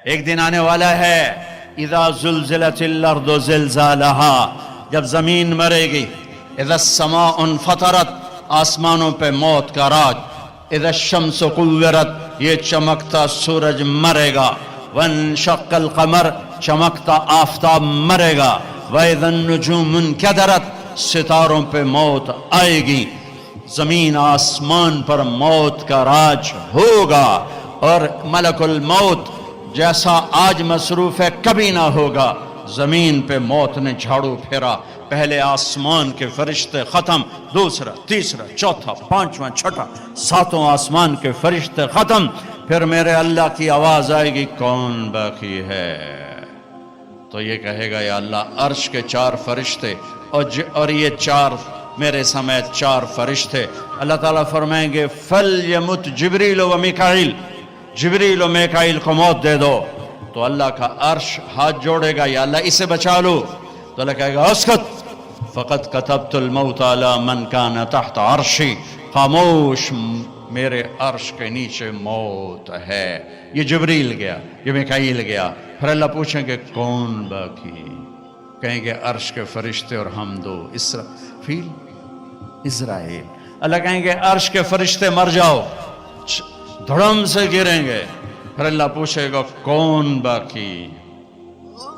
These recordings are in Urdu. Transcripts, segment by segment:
ایک دن آنے والا ہے اذا زلزلت الارض زلزالہا، جب زمین مرے گی، اذا السماء انفطرت، آسمانوں پہ موت کا راج، اذا الشمس کورت، یہ چمکتا سورج مرے گا، وانشق القمر، چمکتا آفتاب مرے گا، واذا النجوم انکدرت، ستاروں پہ موت آئے گی، زمین آسمان پر موت کا راج ہوگا، اور ملک الموت جیسا آج مصروف ہے کبھی نہ ہوگا۔ زمین پہ موت نے جھاڑو پھیرا، پہلے آسمان کے فرشتے ختم، دوسرا، تیسرا، چوتھا، پانچواں، چھٹا، ساتوں آسمان کے فرشتے ختم، پھر میرے اللہ کی آواز آئے گی کون باقی ہے؟ تو یہ کہے گا یا اللہ عرش کے 4 فرشتے اور یہ 4 میرے سمیت 4 فرشتے۔ اللہ تعالیٰ فرمائیں گے فَلْيَمُتْ جبریل و میکائیل، جبریل و میکائیل کو موت دے دو۔ تو اللہ کا عرش ہاتھ جوڑے گا یا اللہ اسے بچا لو، تو اللہ کہے گا اسکت، فَقَدْ كَتَبْتُ الْمَوْتَ عَلَى مَنْ كَانَ تَحْتَ عَرْشِي، خاموش، میرے عرش کے نیچے موت ہے۔ یہ جبریل گیا، یہ میکائیل گیا، پھر اللہ پوچھیں گے کون باقی؟ کہیں گے عرش کے فرشتے اور ہم دو، اسرافیل، اسرائیل۔ اللہ کہیں گے عرش کے فرشتے مر جاؤ، دھڑم سے گریں گے، پھر اللہ پوچھے گا کون باقی؟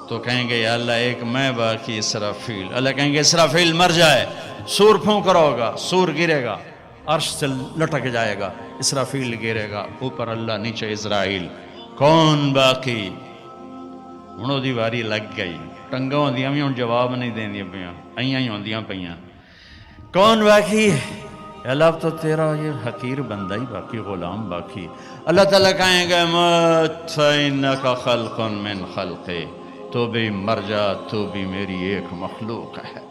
تو کہیں گے یا اللہ ایک میں باقی، اسرافیل۔ اللہ کہیں گے اسرافیل مر جائے، سور پھونک رہا ہوگا، سور گرے گا، عرش سے لٹک جائے گا، اسرافیل گرے گا، اوپر اللہ، نیچے اسرائیل، کون باقی؟ ہوں دی واری لگ گئی، ٹنگاں ہوندیاں بھی ہوں جواب نہیں دیں دیاں پیاں، ایاں ہی ہوندیاں پیاں، کون باقی؟ اللہ اب تو تیرا یہ حقیر بندہ ہی باقی، غلام باقی۔ اللہ تعالیٰ کہیں گے مت فإنک خلق من خلقی، تو بھی مر جا، تو بھی میری ایک مخلوق ہے۔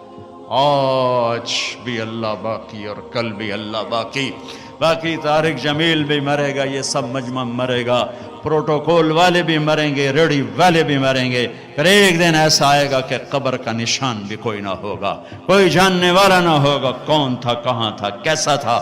آج بھی اللہ باقی اور کل بھی اللہ باقی، باقی طارق جمیل بھی مرے گا، یہ سب مجمع مرے گا، پروٹوکول والے بھی مریں گے، ریڈی والے بھی مریں گے، پھر ایک دن ایسا آئے گا کہ قبر کا نشان بھی کوئی نہ ہوگا، کوئی جاننے والا نہ ہوگا کون تھا، کہاں تھا، کیسا تھا۔